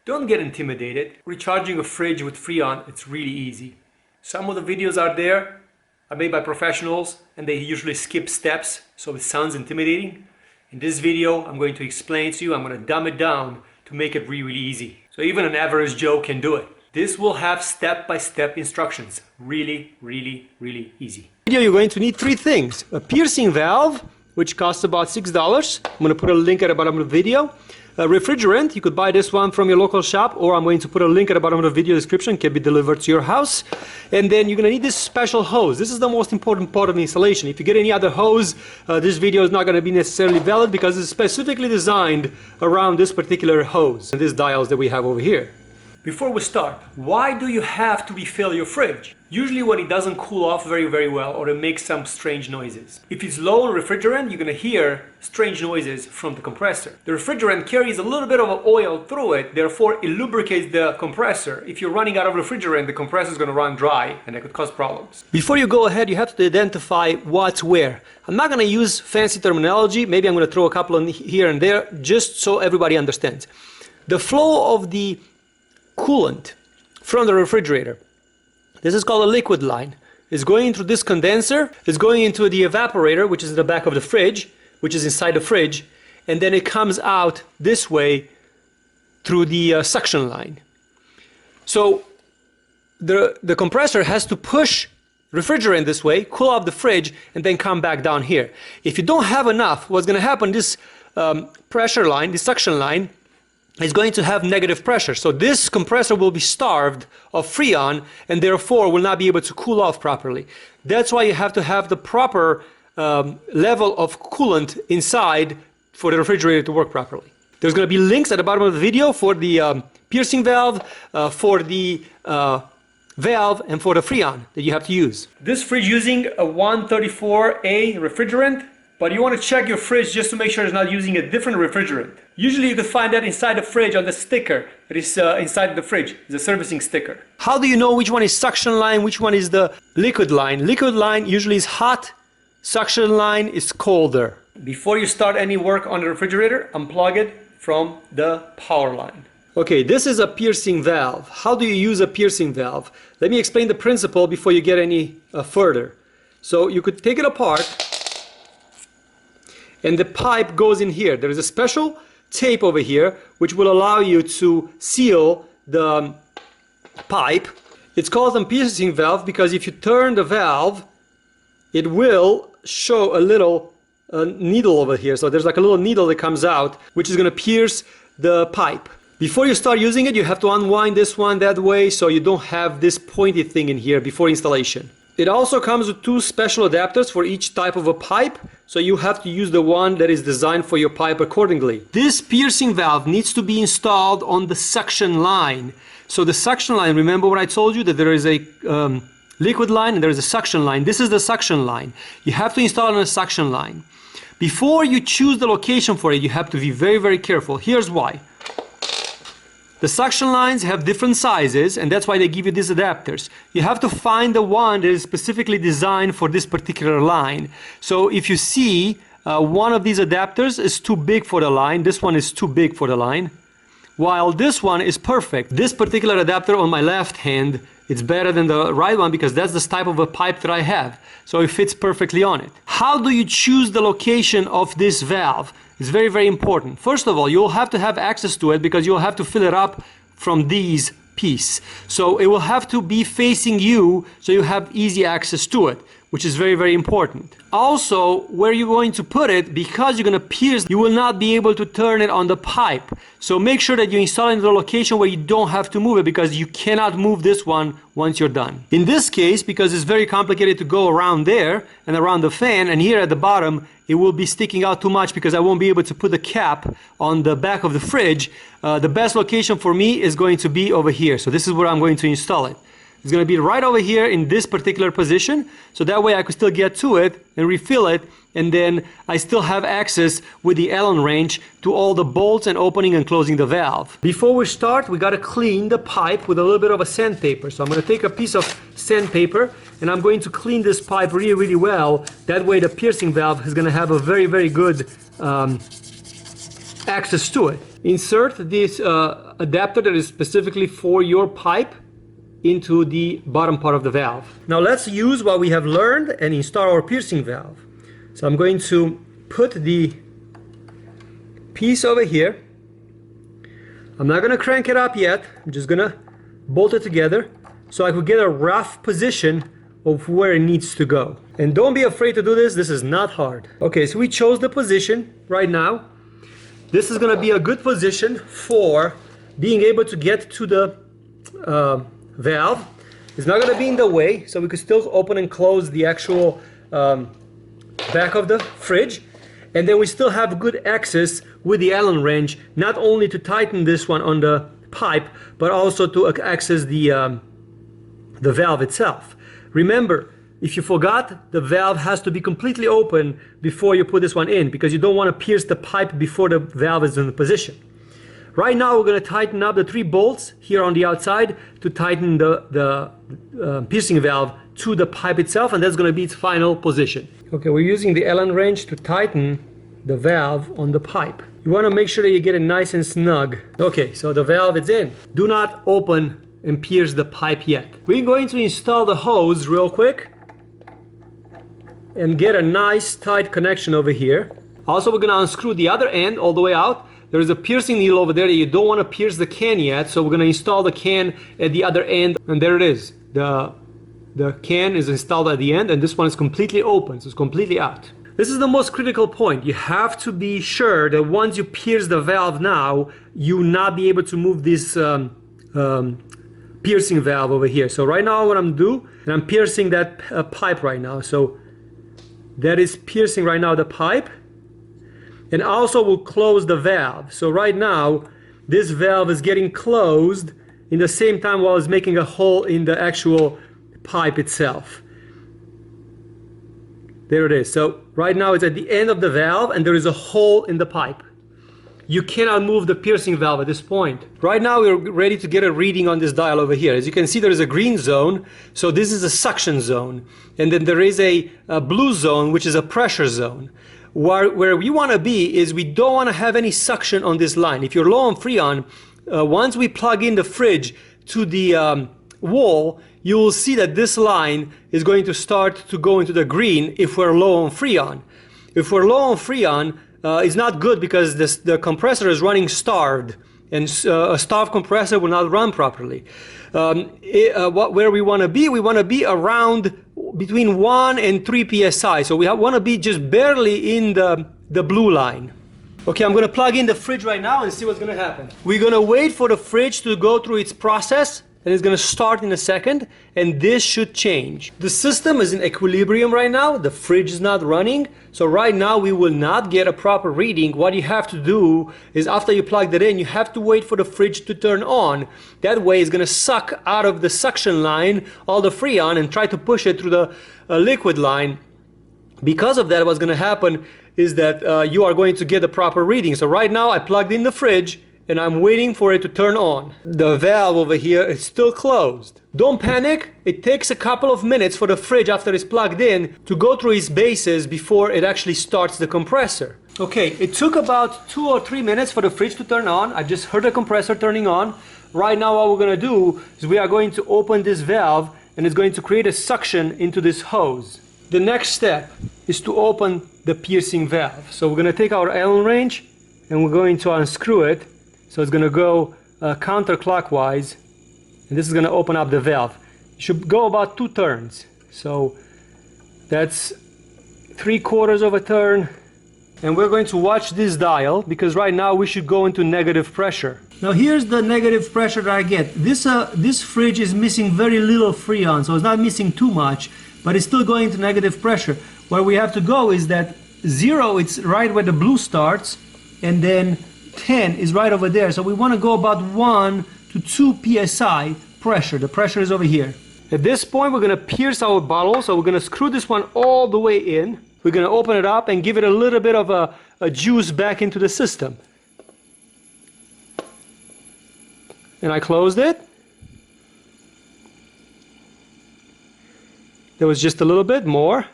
Don't get intimidated. Recharging a fridge with Freon, it's really easy. Some of the videos out there are made by professionals and they usually skip steps, so it sounds intimidating. In this video, I'm going to explain to you, I'm going to dumb it down to make it really easy. So even an average Joe can do it. This will have step-by-step instructions. Really easy. You're going to need three things. A piercing valve, which costs about $6. I'm going to put a link at the bottom of the video. A refrigerant, you could buy this one from your local shop, or I'm going to put a link at the bottom of the video description, can be delivered to your house. And then you're going to need this special hose. This is the most important part of the installation. If you get any other hose, this video is not going to be necessarily valid because it's specifically designed around this particular hose and these dials that we have over here. Before we start, why do you have to refill your fridge? Usually when it doesn't cool off very well, or it makes some strange noises. If it's low on refrigerant, you're going to hear strange noises from the compressor. The refrigerant carries a little bit of oil through it, therefore it lubricates the compressor. If you're running out of refrigerant, the compressor is going to run dry and that could cause problems. Before you go ahead, you have to identify what's where. I'm not going to use fancy terminology, maybe I'm going to throw a couple in here and there, just so everybody understands. The flow of the coolant from the refrigerator, this is called a liquid line, is going through this condenser, is going into the evaporator, which is in the back of the fridge, which is inside the fridge, and then it comes out this way through the suction line. So the compressor has to push refrigerant this way, cool off the fridge, and then come back down here. If you don't have enough, what's going to happen, this pressure line, this suction line, is going to have negative pressure. So this compressor will be starved of Freon and therefore will not be able to cool off properly. That's why you have to have the proper level of coolant inside for the refrigerator to work properly. There's going to be links at the bottom of the video for the piercing valve, for the valve, and for the Freon that you have to use. This fridge using a 134A refrigerant, but you want to check your fridge just to make sure it's not using a different refrigerant. Usually you can find that inside the fridge on the sticker that is inside the fridge, the servicing sticker. How do you know which one is suction line, which one is the liquid line? Liquid line usually is hot, suction line is colder. Before you start any work on the refrigerator, unplug it from the power line. Okay, this is a piercing valve. How do you use a piercing valve? Let me explain the principle before you get any further. So you could take it apart, and the pipe goes in here. There is a special tape over here which will allow you to seal the pipe. It's called a piercing valve because if you turn the valve, it will show a little needle over here. So there's like a little needle that comes out which is going to pierce the pipe. Before you start using it, you have to unwind this one that way so you don't have this pointy thing in here before installation. It also comes with two special adapters for each type of a pipe, so you have to use the one that is designed for your pipe accordingly. This piercing valve needs to be installed on the suction line. So the suction line, remember what I told you, that there is a liquid line and there is a suction line. This is the suction line. You have to install it on a suction line. Before you choose the location for it, you have to be very careful. Here's why. The suction lines have different sizes, and that's why they give you these adapters. You have to find the one that is specifically designed for this particular line. So if you see one of these adapters is too big for the line, this one is too big for the line, while this one is perfect. This particular adapter on my left hand, it's better than the right one because that's the type of a pipe that I have. So it fits perfectly on it. How do you choose the location of this valve? It's very important. First of all, you'll have to have access to it because you'll have to fill it up from these pieces. So it will have to be facing you so you have easy access to it, which is very important. Also, where you're going to put it, because you're going to pierce, you will not be able to turn it on the pipe. So make sure that you install it in the location where you don't have to move it because you cannot move this one once you're done. In this case, because it's very complicated to go around there and around the fan, and here at the bottom, it will be sticking out too much because I won't be able to put the cap on the back of the fridge. The best location for me is going to be over here. So this is where I'm going to install it. It's going to be right over here in this particular position, so that way I could still get to it and refill it, and then I still have access with the Allen wrench to all the bolts and opening and closing the valve. Before we start, we got to clean the pipe with a little bit of a sandpaper. So I'm going to take a piece of sandpaper and I'm going to clean this pipe really well. That way the piercing valve is going to have a very good access to it. Insert this adapter that is specifically for your pipe into the bottom part of the valve. Now let's use what we have learned and install our piercing valve. So I'm going to put the piece over here. I'm not going to crank it up yet. I'm just going to bolt it together so I could get a rough position of where it needs to go. And don't be afraid to do this. This is not hard. Okay, so we chose the position right now. This is going to be a good position for being able to get to the valve. It's not going to be in the way, so we could still open and close the actual back of the fridge. And then we still have good access with the Allen wrench, not only to tighten this one on the pipe, but also to access the valve itself. Remember, if you forgot, the valve has to be completely open before you put this one in, because you don't want to pierce the pipe before the valve is in the position. Right now we're going to tighten up the 3 bolts here on the outside to tighten the piercing valve to the pipe itself, and that's going to be its final position. Okay, we're using the Allen wrench to tighten the valve on the pipe. You want to make sure that you get it nice and snug. Okay, so the valve is in. Do not open and pierce the pipe yet. We're going to install the hose real quick and get a nice tight connection over here. Also, we're going to unscrew the other end all the way out. There's a piercing needle over there that you don't want to pierce the can yet, so we're going to install the can at the other end, and there it is. The can is installed at the end, and this one is completely open, so it's completely out. This is the most critical point. You have to be sure that once you pierce the valve now, you will not be able to move this piercing valve over here. So right now what I'm doing, and I'm piercing that pipe right now. So that is piercing right now the pipe, and also will close the valve. So right now this valve is getting closed in the same time while it's making a hole in the actual pipe itself. There it is. So right now it's at the end of the valve and there is a hole in the pipe. You cannot move the piercing valve at this point. Right now we're ready to get a reading on this dial over here. As you can see, there is a green zone, so this is a suction zone. And then there is a blue zone, which is a pressure zone. Where we want to be is we don't want to have any suction on this line. If you're low on Freon, once we plug in the fridge to the wall, you will see that this line is going to start to go into the green if we're low on Freon. If we're low on Freon, it's not good because the compressor is running starved, and a starved compressor will not run properly. Where we want to be around between 1 and 3 psi. So we want to be just barely in the blue line. Okay, I'm going to plug in the fridge right now and see what's going to happen. We're going to wait for the fridge to go through its process, and it's going to start in a second, and this should change. The system is in equilibrium right now. The fridge is not running, so right now we will not get a proper reading. What you have to do is, after you plug that in, you have to wait for the fridge to turn on. That way it's going to suck out of the suction line all the Freon and try to push it through the liquid line. Because of that, what's going to happen is that you are going to get a proper reading. So right now I plugged in the fridge and I'm waiting for it to turn on. The valve over here is still closed. Don't panic. It takes a couple of minutes for the fridge, after it's plugged in, to go through its bases before it actually starts the compressor. Okay, it took about 2 or 3 minutes for the fridge to turn on. I just heard the compressor turning on. Right now what we're going to do is we are going to open this valve, and it's going to create a suction into this hose. The next step is to open the piercing valve. So we're going to take our Allen wrench and we're going to unscrew it. So it's going to go counterclockwise, and this is going to open up the valve. You should go about 2 turns. So that's 3/4 of a turn. And we're going to watch this dial, because right now we should go into negative pressure. Now here's the negative pressure that I get. This fridge is missing very little Freon, so it's not missing too much, but it's still going to negative pressure. Where we have to go is that 0, it's right where the blue starts, and then 10 is right over there. So we want to go about 1 to 2 psi pressure. The pressure is over here. At this point we're going to pierce our bottle, so we're going to screw this one all the way in. We're going to open it up and give it a little bit of a juice back into the system. And I closed it. There was just a little bit more.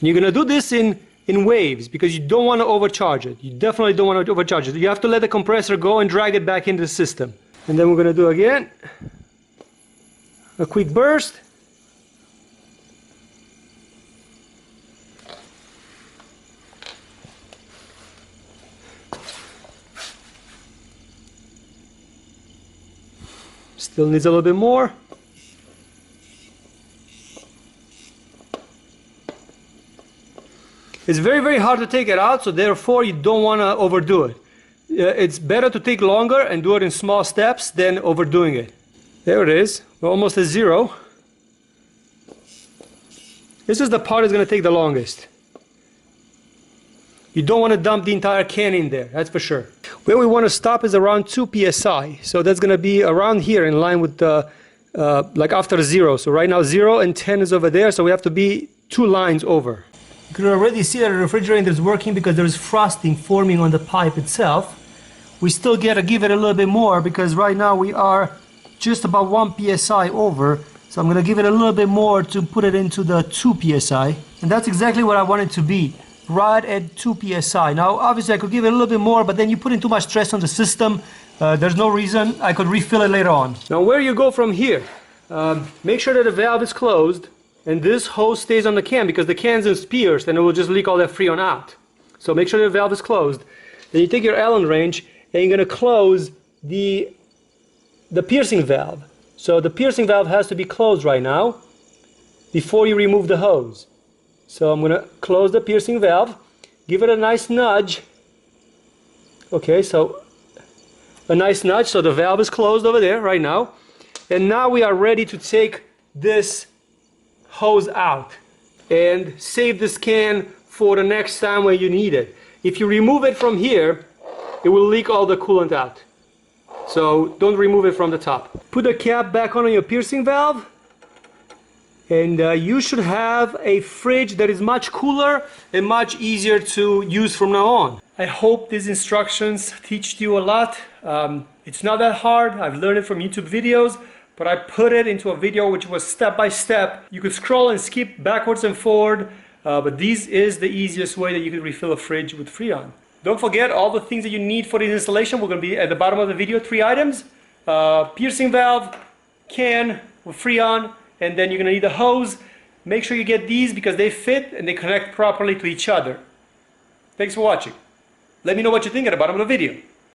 You're going to do this in waves because you don't want to overcharge it. You definitely don't want to overcharge it. You have to let the compressor go and drag it back into the system. And then we're going to do again a quick burst. Still needs a little bit more. It's very, very hard to take it out, so therefore you don't want to overdo it. It's better to take longer and do it in small steps than overdoing it. There it is. We're almost at 0. This is the part that's going to take the longest. You don't want to dump the entire can in there, that's for sure. Where we want to stop is around 2 psi. So that's going to be around here in line with the, like after 0. So right now 0 and 10 is over there, so we have to be 2 lines over. You can already see that the refrigerator is working because there is frosting forming on the pipe itself. We still got to give it a little bit more because right now we are just about 1 psi over. So I'm going to give it a little bit more to put it into the 2 psi. And that's exactly what I want it to be, right at 2 psi. Now obviously I could give it a little bit more, but then you put in too much stress on the system. There's no reason. I could refill it later on. Now where you go from here, make sure that the valve is closed and this hose stays on the can because the can's is pierced and it will just leak all that Freon out. So make sure the valve is closed. Then you take your Allen wrench and you're going to close the piercing valve. So the piercing valve has to be closed right now before you remove the hose. So I'm going to close the piercing valve, give it a nice nudge. Okay, so a nice nudge, so the valve is closed over there right now. And now we are ready to take this hose out and save this can for the next time when you need it. If you remove it from here, it will leak all the coolant out. So don't remove it from the top. Put the cap back on your piercing valve. And you should have a fridge that is much cooler and much easier to use from now on. I hope these instructions teach you a lot. It's not that hard. I've learned it from YouTube videos, but I put it into a video which was step by step. You could scroll and skip backwards and forward, but this is the easiest way that you can refill a fridge with Freon. Don't forget all the things that you need for this installation. We're going to be at the bottom of the video, 3 items. Piercing valve, can with Freon, and then you're going to need a hose. Make sure you get these because they fit and they connect properly to each other. Thanks for watching. Let me know what you think at the bottom of the video.